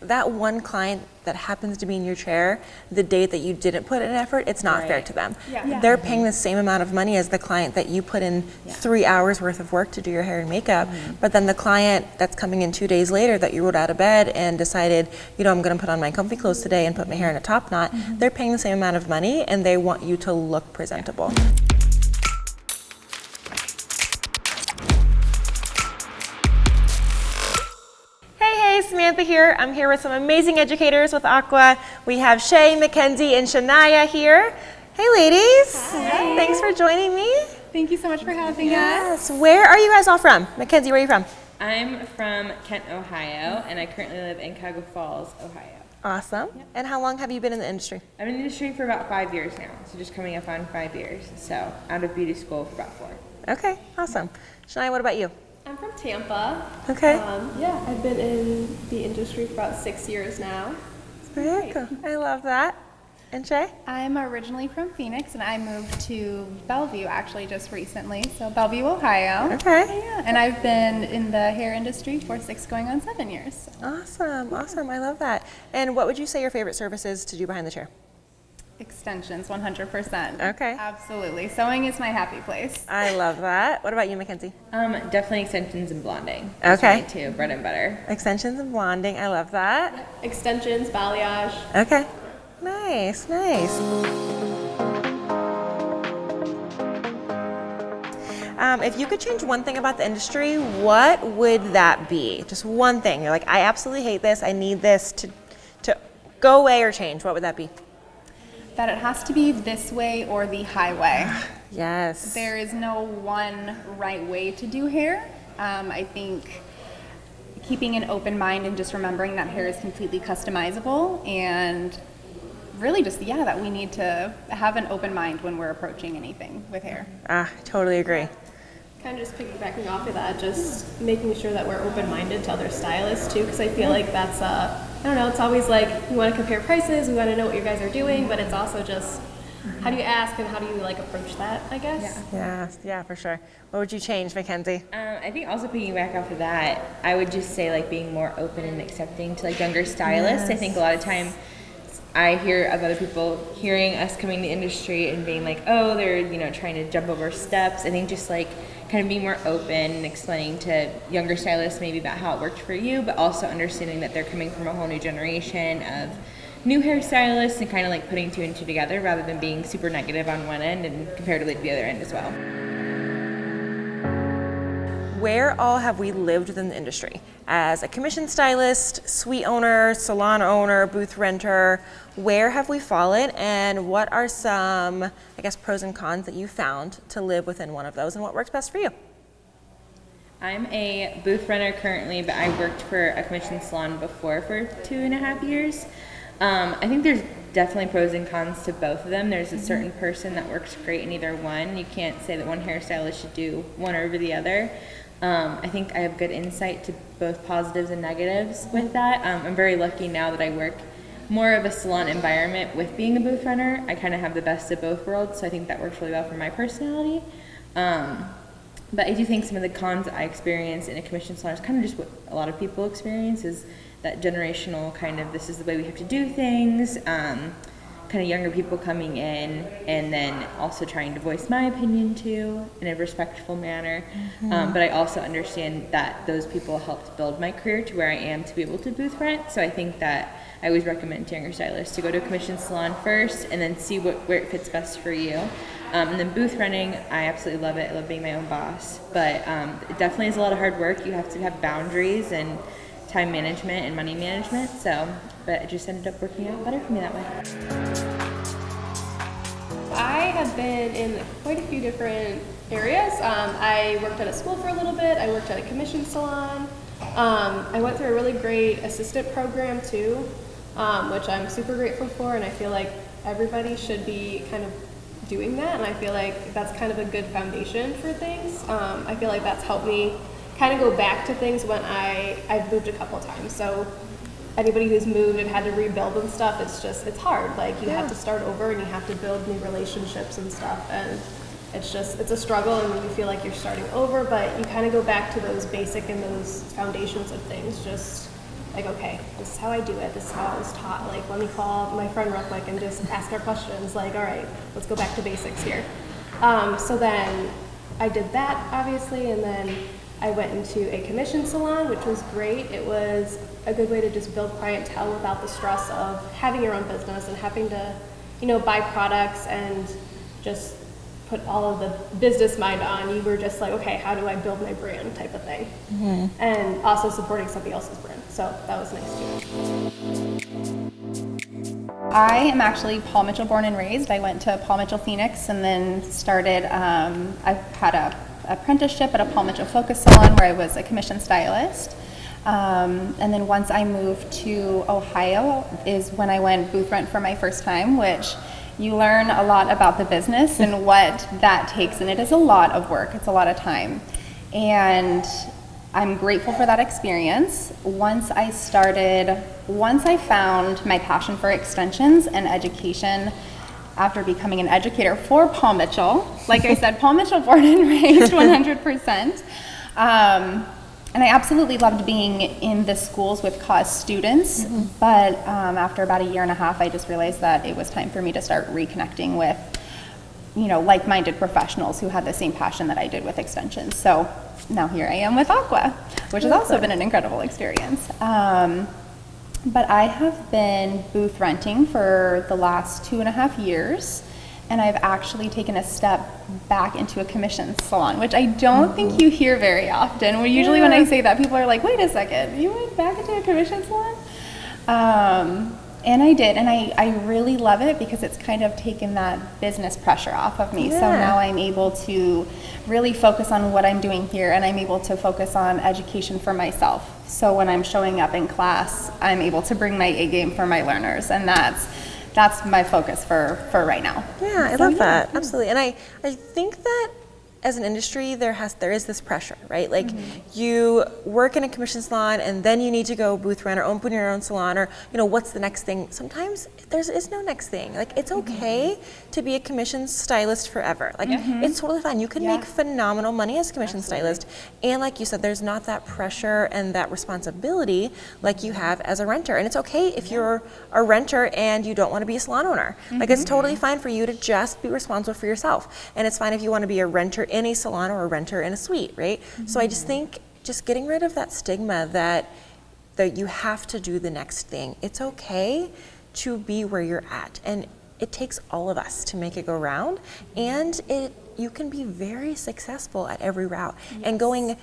that one client that happens to be in your chair the day that you didn't put in effort, it's not fair to them. They're paying the same amount of money as the client that you put in 3 hours worth of work to do your hair and makeup, but then the client that's coming in 2 days later that you rolled out of bed and decided, I'm going to put on my comfy clothes today and put my hair in a top knot, they're paying the same amount of money and they want you to look presentable. Samantha here. I'm here with some amazing educators with Aqua. We have Shay, Mackenzie, and Shania here. Hey ladies. Hi. Thanks for joining me. Thank you so much for having us. Yes. Where are you guys all from? Mackenzie, where are you from? I'm from Kent, Ohio, and I currently live in Cuyahoga Falls, Ohio. Awesome. Yep. And how long have you been in the industry? I've been in the industry for about 5 years now, so just coming up on 5 years. So out of beauty school for about 4. Okay, awesome. Shania, what about you? I'm from Tampa. Okay. I've been in the industry for about 6 years now. Very cool. I love that. And Shay? I'm originally from Phoenix, and I moved to Bellevue actually just recently. So Bellevue, Ohio. Okay. Yeah, and I've been in the hair industry for 6 going on 7 years. So. Awesome. I love that. And what would you say your favorite service is to do behind the chair? Extensions, 100%. Okay. Absolutely. Sewing is my happy place. I love that. What about you, Mackenzie? Definitely extensions and blonding. Okay. That's too, bread and butter. Extensions and blonding. I love that. Extensions, balayage. Okay. Nice. If you could change one thing about the industry, what would that be? Just one thing. You're like, I absolutely hate this. I need this to go away or change. What would that be? That it has to be this way or the highway. Yes. There is no one right way to do hair. I think keeping an open mind and just remembering that hair is completely customizable, and really just, that we need to have an open mind when we're approaching anything with hair. I totally agree. Kind of just piggybacking off of that, just making sure that we're open-minded to other stylists too, because I feel like that's, it's always like we want to compare prices, we want to know what you guys are doing, but it's also just how do you ask and how do you approach that, I guess? Yeah, for sure. What would you change, Mackenzie? I think also piggyback off of that, I would just say being more open and accepting to younger stylists. Yes. I think a lot of time I hear of other people hearing us coming to the industry and being like, oh, they're trying to jump over steps. I think just kind of being more open and explaining to younger stylists maybe about how it worked for you, but also understanding that they're coming from a whole new generation of new hairstylists and kind of putting 2 and 2 together rather than being super negative on one end and comparatively to the other end as well. Where all have we lived within the industry? As a commission stylist, suite owner, salon owner, booth renter, where have we fallen, and what are some, pros and cons that you found to live within one of those, and what works best for you? I'm a booth renter currently, but I worked for a commission salon before for 2.5 years. I think there's definitely pros and cons to both of them. There's a certain person that works great in either one. You can't say that one hairstylist should do one over the other. I think I have good insight to both positives and negatives with that. I'm very lucky now that I work more of a salon environment with being a booth runner. I kind of have the best of both worlds, so I think that works really well for my personality. But I do think some of the cons that I experience in a commission salon is kind of just what a lot of people experience, is that generational kind of, this is the way we have to do things, kind of younger people coming in, and then also trying to voice my opinion too in a respectful manner. But I also understand that those people helped build my career to where I am to be able to booth rent. So I think that I always recommend to younger stylists to go to a commission salon first and then see where it fits best for you. And then booth renting, I absolutely love it. I love being my own boss. But it definitely is a lot of hard work. You have to have boundaries and time management and money management. But it just ended up working out better for me that way. I have been in quite a few different areas. I worked at a school for a little bit. I worked at a commission salon. I went through a really great assistant program too, which I'm super grateful for, and I feel like everybody should be kind of doing that, and I feel like that's kind of a good foundation for things. I feel like that's helped me kind of go back to things when I've moved a couple times. So anybody who's moved and had to rebuild and stuff, it's hard. You have to start over and you have to build new relationships and stuff, and it's a struggle, and you feel like you're starting over, but you kind of go back to those basic and those foundations of things, just like, okay, this is how I do it, this is how I was taught, like, let me call my friend real quick and just ask her questions, like, all right, let's go back to basics here. So then I did that, obviously, and then I went into a commission salon, which was great. It was a good way to just build clientele without the stress of having your own business and having to, buy products and just put all of the business mind on. You were just like, okay, how do I build my brand type of thing? And also supporting somebody else's brand. So that was nice too. I am actually Paul Mitchell born and raised. I went to Paul Mitchell Phoenix and then started, I had a apprenticeship at a Paul Mitchell Focus Salon where I was a commission stylist. And then once I moved to Ohio is when I went booth rent for my first time, which you learn a lot about the business and what that takes, and it is a lot of work. It's a lot of time. And I'm grateful for that experience. Once I found my passion for extensions and education after becoming an educator for Paul Mitchell, like I said, Paul Mitchell born and raised 100%. And I absolutely loved being in the schools with cause students, but after about a year and a half, I just realized that it was time for me to start reconnecting with, like-minded professionals who had the same passion that I did with extensions. So now here I am with Aqua, which has also been an incredible experience. But I have been booth renting for the last 2.5 years. And I've actually taken a step back into a commission salon, which I don't think you hear very often. Usually when I say that, people are like, wait a second, you went back into a commission salon? And I did, and I really love it because it's kind of taken that business pressure off of me. So now I'm able to really focus on what I'm doing here, and I'm able to focus on education for myself. So when I'm showing up in class, I'm able to bring my A game for my learners, and that's my focus for right now. Yeah, I love that. Absolutely. And I think that as an industry, there is this pressure, right? Like you work in a commission salon and then you need to go booth rent or open your own salon, or, what's the next thing? Sometimes there is no next thing. Like it's okay to be a commission stylist forever. Like it's totally fine. You can make phenomenal money as a commission stylist. And like you said, there's not that pressure and that responsibility like you have as a renter. And it's okay if you're a renter and you don't want to be a salon owner. Like it's totally fine for you to just be responsible for yourself. And it's fine if you want to be a renter in a salon or a renter in a suite, right? So I just think just getting rid of that stigma that you have to do the next thing. It's okay to be where you're at, and it takes all of us to make it go round, and you can be very successful at every route. And going,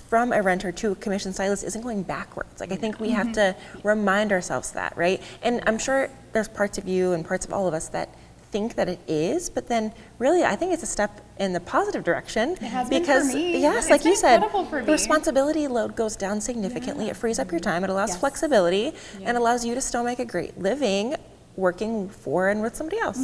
from a renter to a commission stylist isn't going backwards. Like I think we have to remind ourselves that, right? And I'm sure there's parts of you and parts of all of us that think that it is, but then really I think it's a step in the positive direction. It has because been for me. yes, It's like been you said, incredible for the me. responsibility load goes down significantly. It frees up your time, it allows flexibility, and allows you to still make a great living working for and with somebody else.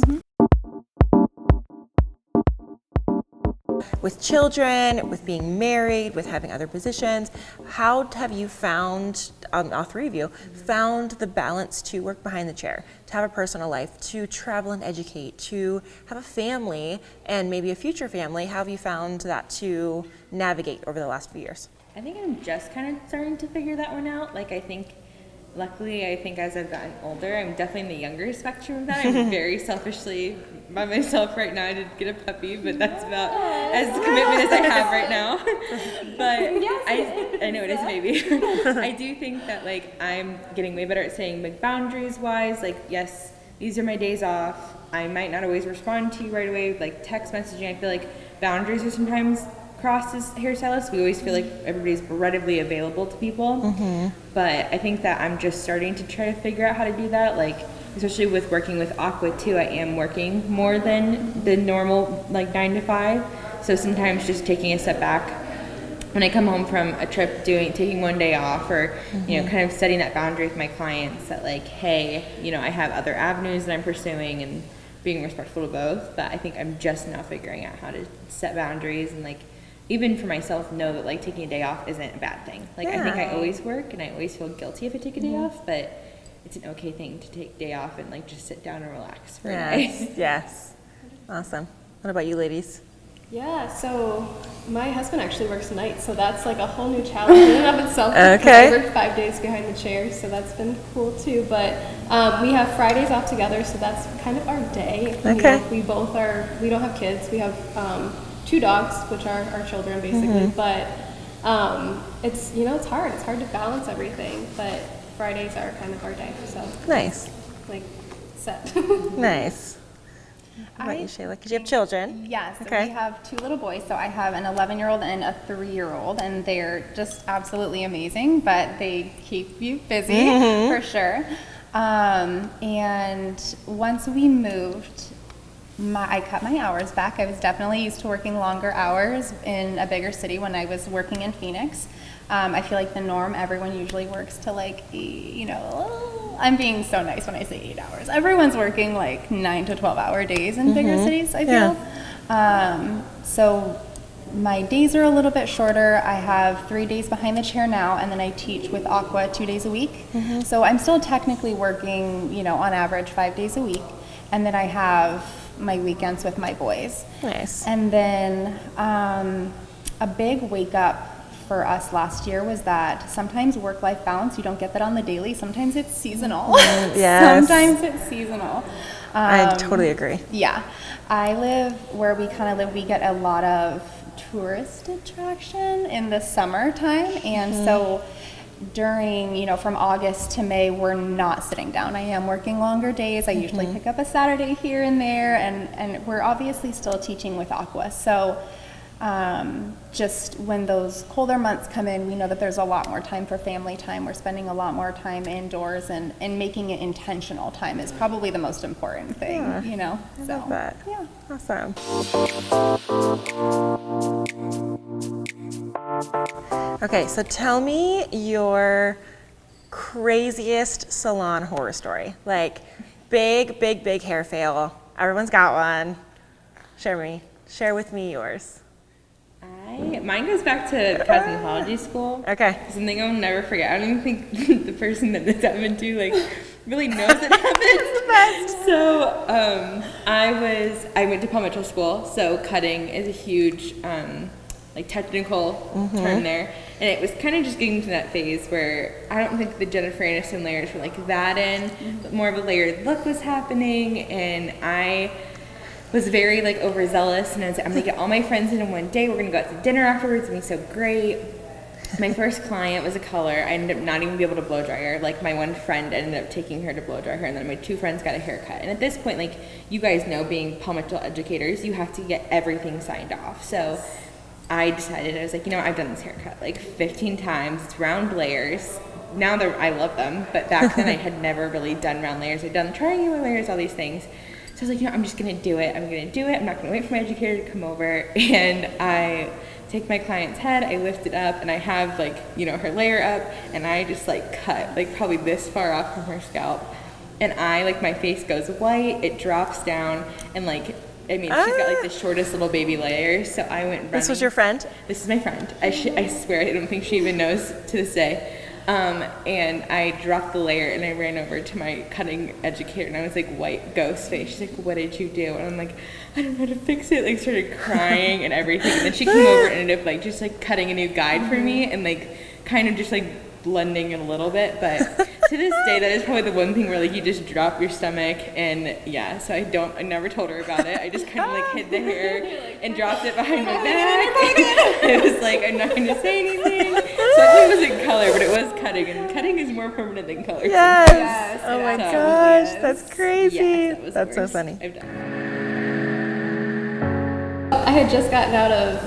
With children, with being married, with having other positions, how have you found, all three of you, found the balance to work behind the chair, to have a personal life, to travel and educate, to have a family and maybe a future family? How have you found that to navigate over the last few years? I think I'm just kind of starting to figure that one out. Luckily, I think as I've gotten older, I'm definitely in the younger spectrum of that. I'm very selfishly by myself right now. I did get a puppy, but that's about as commitment as I have right now. But I know it is a baby. I do think that I'm getting way better at saying boundaries wise, yes, these are my days off. I might not always respond to you right away, text messaging. I feel like boundaries are sometimes crossed as hairstylists. We always feel like everybody's readily available to people. But I think that I'm just starting to try to figure out how to do that. Especially with working with Aqua too, I am working more than the normal 9 to 5. So sometimes just taking a step back when I come home from a trip, taking one day off, or kind of setting that boundary with my clients that hey, I have other avenues that I'm pursuing, and being respectful to both. But I think I'm just now figuring out how to set boundaries and even for myself, know that taking a day off isn't a bad thing. I think I always work and I always feel guilty if I take a day off, but it's an okay thing to take a day off and just sit down and relax for a day. Yes. Awesome. What about you ladies? Yeah, so my husband actually works nights, so that's like a whole new challenge in and of itself. Okay. I work 5 days behind the chair, so that's been cool too. But we have Fridays off together, so that's kind of our day. Okay. We don't have kids. We have 2 dogs, which are our children basically. But it's, it's hard. It's hard to balance everything. But Fridays are kind of our day, so Nice. like set. Nice. How about you, Shayla? Because you have children. Yes, Okay. we have 2 little boys. So I have an 11-year-old and a 3-year-old, and they're just absolutely amazing, but they keep you busy for sure. And once we moved, I cut my hours back. I was definitely used to working longer hours in a bigger city when I was working in Phoenix. I feel like the norm, everyone usually works to like, I'm being so nice when I say 8 hours. Everyone's working like 9 to 12-hour days in bigger cities, I feel. So my days are a little bit shorter. I have 3 days behind the chair now, and then I teach with Aqua 2 days a week. So I'm still technically working, on average 5 days a week. And then I have my weekends with my boys. Nice. And then a big wake up for us last year was that sometimes work-life balance, you don't get that on the daily. Sometimes it's seasonal. Yes. Sometimes it's seasonal. I totally agree. Yeah. I live where we kind of live. We get a lot of tourist attraction in the summertime. And so during, from August to May, we're not sitting down. I am working longer days. I usually pick up a Saturday here and there. And we're obviously still teaching with Aqua. So just when those colder months come in, we know that there's a lot more time for family time. We're spending a lot more time indoors, and making it intentional time is probably the most important thing, I So, love that. yeah. Awesome. Okay, so tell me your craziest salon horror story. Like big hair fail. Everyone's got one. Share with me yours. Mine goes back to cosmetology school. Okay. Something I'll never forget. I don't even think the person that this happened to really knows it happened. So I went to palmetto school. So cutting is a huge technical term there, and it was kind of just getting to that phase where I don't think the Jennifer Aniston layers were that in, but more of a layered look was happening, and I was very overzealous, and I was like, I'm gonna get all my friends in one day. We're gonna go out to dinner afterwards. It's gonna be so great. My first client was a color. I ended up not even be able to blow dry her. My one friend ended up taking her to blow dry her, and then my 2 friends got a haircut. And at this point, you guys know, being palmetto educators, you have to get everything signed off. So I decided, I was like, I've done this haircut 15 times. It's round layers. Now I love them, but back then I had never really done round layers. I'd done triangular layers, all these things. So I was like, I'm just gonna do it. I'm not gonna wait for my educator to come over. And I take my client's head, I lift it up, and I have her layer up, and I just cut probably this far off from her scalp. And my face goes white, it drops down, and she's got the shortest little baby layer. So I went running. This was your friend? This is my friend. I swear, I don't think she even knows to this day. And I dropped the layer, and I ran over to my cutting educator, and I was white ghost face. She's like, what did you do? And I'm like, I don't know how to fix it. Started crying and everything. And then she came over and ended up just cutting a new guide for me, and kind of just blending it a little bit. But to this day, that is probably the one thing where you just drop your stomach, and yeah, so I never told her about it. I just kind of hid the hair and dropped it behind my back. It was I'm not going to say anything. So it wasn't color, but it was cutting, and cutting is more permanent than color. Yes. Oh my gosh, that's crazy. Yes, that's so funny. I've done. I had just gotten out of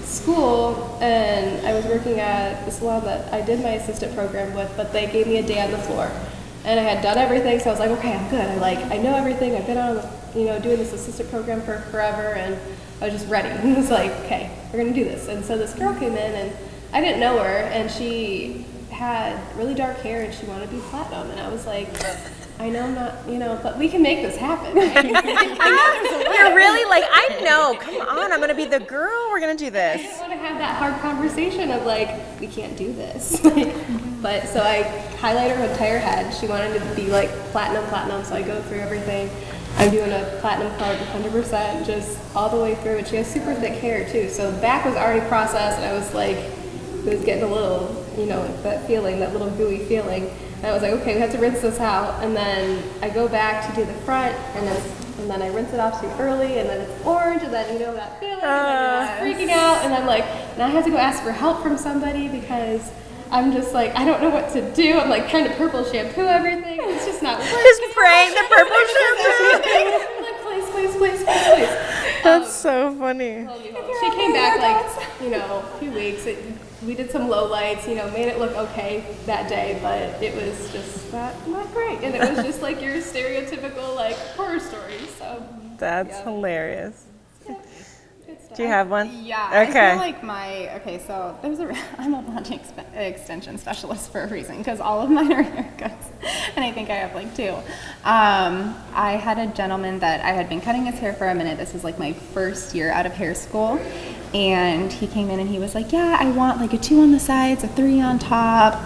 school, and I was working at the salon that I did my assistant program with, but they gave me a day on the floor, and I had done everything, so I was like, okay, I'm good. I know everything. I've been on doing this assistant program for forever, and I was just ready. And it was okay, we're gonna do this. And so this girl came in, and I didn't know her, and she had really dark hair, and she wanted to be platinum, and I was like, I know I'm not, but we can make this happen. You're really I know, come on, I'm gonna be the girl, we're gonna do I this. didn't want to have that hard conversation of we can't do this. But so I highlighted her entire head. She wanted to be platinum, so I go through everything. I'm doing a platinum card 100%, just all the way through. And she has super thick hair too. So the back was already processed, and I was like, it was getting a little, that feeling, that little gooey feeling. And I was like, okay, we have to rinse this out. And then I go back to do the front, and then I rinse it off too early, and then it's orange, and then that feeling, and then I'm freaking out, and I'm like, now I have to go ask for help from somebody because I'm just like, I don't know what to do. I'm like trying to purple shampoo everything. It's just not working. Just spraying the purple shampoo. I'm like, please. That's so funny. She came back a few weeks. We did some low lights, made it look okay that day, but it was just not great. And it was just like your stereotypical horror story. So that's hilarious. Yeah. Good stuff. Do you have one? Yeah, Okay. I feel like so I'm a launch extension specialist for a reason because all of mine are haircuts, and I think I have two. I had a gentleman that I had been cutting his hair for a minute. This was my first year out of hair school, and he came in and he was like, yeah, I want a 2 on the sides, a 3 on top,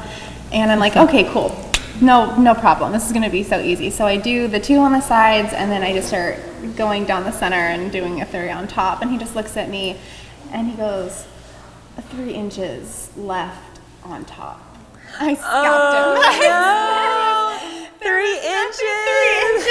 and I'm like, okay, cool. No problem. This is going to be so easy. So I do the 2 on the sides, and then I just start going down the center and doing a 3 on top. And he just looks at me, and he goes, 3 inches left on top. I scalped him. 3 inches.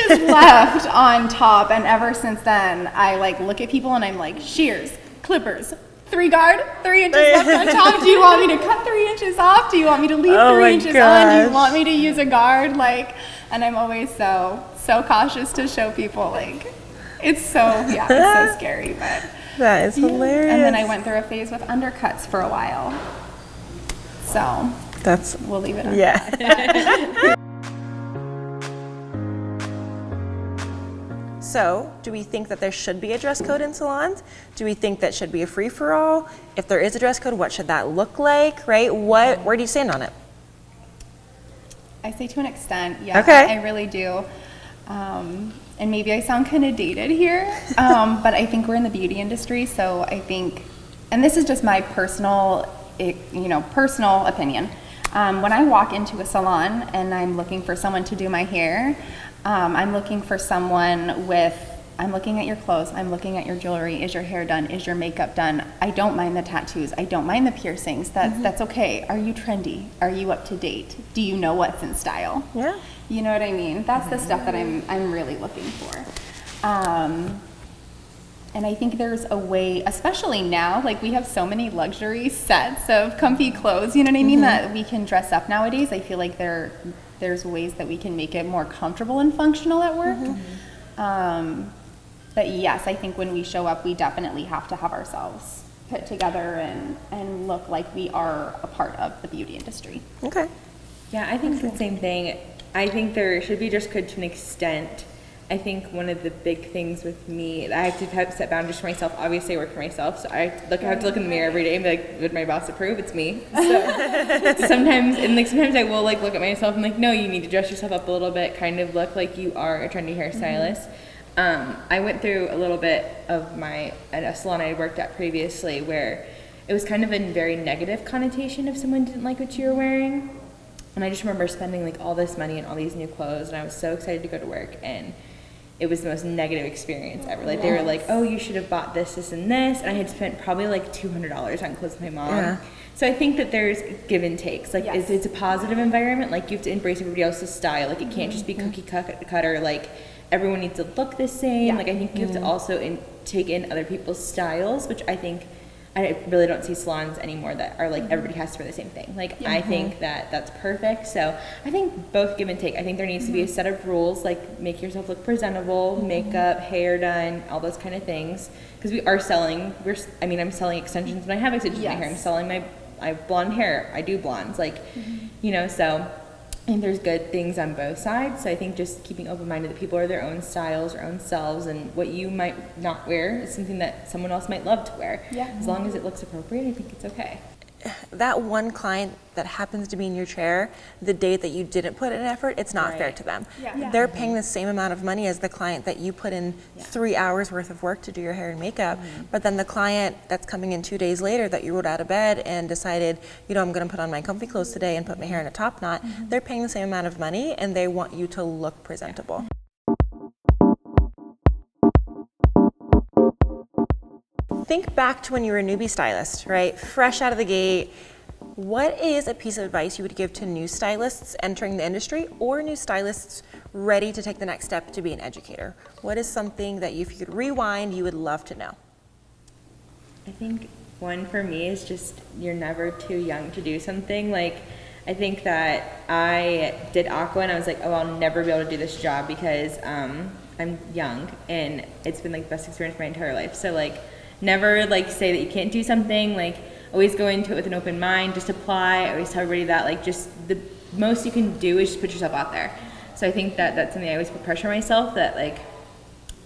3 inches left on top. And ever since then, I look at people and I'm like, shears, clippers, 3 guard, 3 inches left on top. Do you want me to cut 3 inches off? Do you want me to leave 3 inches on? Do you want me to use a guard? And I'm always so cautious to show people it's so scary, but That is hilarious. And then I went through a phase with undercuts for a while. So we'll leave it on that. So, do we think that there should be a dress code in salons? Do we think that should be a free-for-all? If there is a dress code, what should that look like, right? Where do you stand on it? I say to an extent, yeah. Okay. I really do. And maybe I sound kind of dated here, but I think we're in the beauty industry, so I think, and this is just my personal opinion. When I walk into a salon and I'm looking for someone to do my hair, I'm looking for someone I'm looking at your clothes, I'm looking at your jewelry, is your hair done, is your makeup done? I don't mind the tattoos, I don't mind the piercings, that's okay. Are you trendy? Are you up to date? Do you know what's in style? Yeah. You know what I mean? That's the stuff that I'm really looking for. And I think there's a way, especially now, we have so many luxury sets of comfy clothes, you know what I mean, that we can dress up nowadays. I feel like there's ways that we can make it more comfortable and functional at work. But yes, I think when we show up, we definitely have to have ourselves put together and look like we are a part of the beauty industry. Okay. Yeah, I think the same thing. I think there should be dress code to an extent. I think one of the big things with me, I have to set boundaries for myself. Obviously, I work for myself, so I have to look in the mirror every day and be like, would my boss approve? It's me. So sometimes I will look at myself and no, you need to dress yourself up a little bit, kind of look like you are a trendy hairstylist. I went through a little bit of at a salon I worked at previously where it was kind of a very negative connotation if someone didn't like what you were wearing. And I just remember spending all this money and all these new clothes, and I was so excited to go to work, and it was the most negative experience ever. They were like, oh, you should have bought this, and this, and I had spent probably $200 on clothes with my mom. Yeah. So I think that there's give and takes. It's a positive environment. You have to embrace everybody else's style. It can't just be cookie cutter. Everyone needs to look the same. I think you have to also take in other people's styles, which I think I really don't see salons anymore that are everybody has to wear the same thing. I think that's perfect. So I think both give and take. I think there needs to be a set of rules, make yourself look presentable, makeup, hair done, all those kind of things. Because we are selling. I'm selling extensions when I have extensions in my hair. I'm selling I have blonde hair. I do blondes. So. I think there's good things on both sides, so I think just keeping open-minded that people are their own styles, their own selves, and what you might not wear is something that someone else might love to wear. Yeah. As long as it looks appropriate, I think it's okay. That one client that happens to be in your chair the day that you didn't put in effort, it's not fair to them. Yeah. They're paying the same amount of money as the client that you put in 3 hours worth of work to do your hair and makeup, but then the client that's coming in 2 days later that you rolled out of bed and decided, I'm going to put on my comfy clothes today and put my hair in a top knot, they're paying the same amount of money and they want you to look presentable. Think back to when you were a newbie stylist, right? Fresh out of the gate. What is a piece of advice you would give to new stylists entering the industry or new stylists ready to take the next step to be an educator? What is something that if you could rewind, you would love to know? I think one for me is just you're never too young to do something. Like, I think that I did Aqua and I was like, oh, I'll never be able to do this job because I'm young, and it's been like the best experience of my entire life. So like, never like say that you can't do something. Like, always go into it with an open mind, just apply. I always tell everybody that like just the most you can do is just put yourself out there. So I think that that's something I always put pressure on myself, that like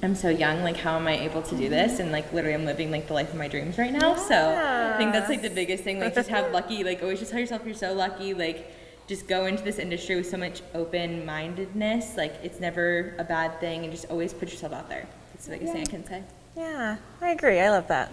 I'm so young, like how am I able to do this? And like literally I'm living like the life of my dreams right now. So I think that's like the biggest thing, like just have lucky, like always just tell yourself you're so lucky, like just go into this industry with so much open-mindedness, like it's never a bad thing, and just always put yourself out there. That's the biggest thing I can say. Yeah, I agree. I love that.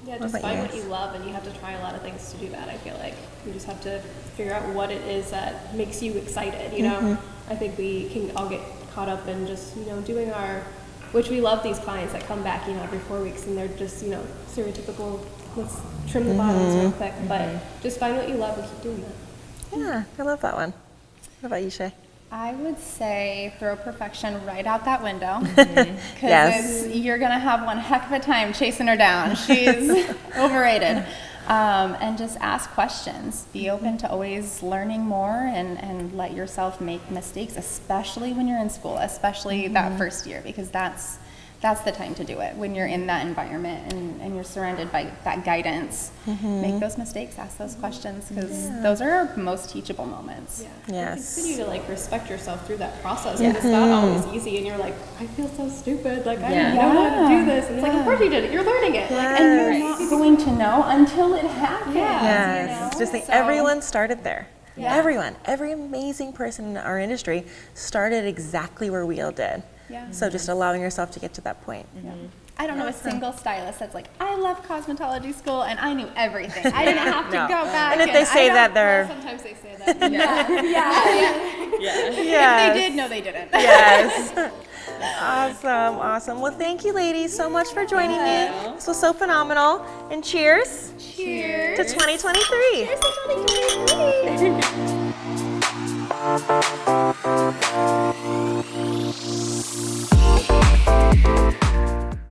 Yeah, just find what you love, and you have to try a lot of things to do that. I feel like you just have to figure out what it is that makes you excited, you know? I think we can all get caught up in just, you know, doing our, which we love these clients that come back, you know, every 4 weeks, and they're just, you know, stereotypical, let's trim the bottoms real quick, but just find what you love and keep doing that. Yeah, I love that one. What about you, Shay? I would say throw perfection right out that window, because you're going to have one heck of a time chasing her down. She's overrated. And just ask questions. Be open to always learning more, and let yourself make mistakes, especially when you're in school, especially that first year, because that's the time to do it, when you're in that environment and you're surrounded by that guidance. Make those mistakes, ask those questions, because those are our most teachable moments. Yes. Continue to like respect yourself through that process, and it's not always easy, and you're like, I feel so stupid, like I don't know how to do this, and it's like, of course you did it, you're learning it. Like, And you're not going to know until it happens. Yes, you know? just think So- everyone started there. Everyone, every amazing person in our industry started exactly where we all did. So just allowing yourself to get to that point. I don't know a single stylist that's like, I left cosmetology school and I knew everything. I didn't have to go back. And if they say that, they're Sometimes they say that. If they did, no, they didn't. yes. Awesome. Well, thank you, ladies, so much for joining me. This was so phenomenal. And cheers. Cheers. To 2023. Cheers to 2023.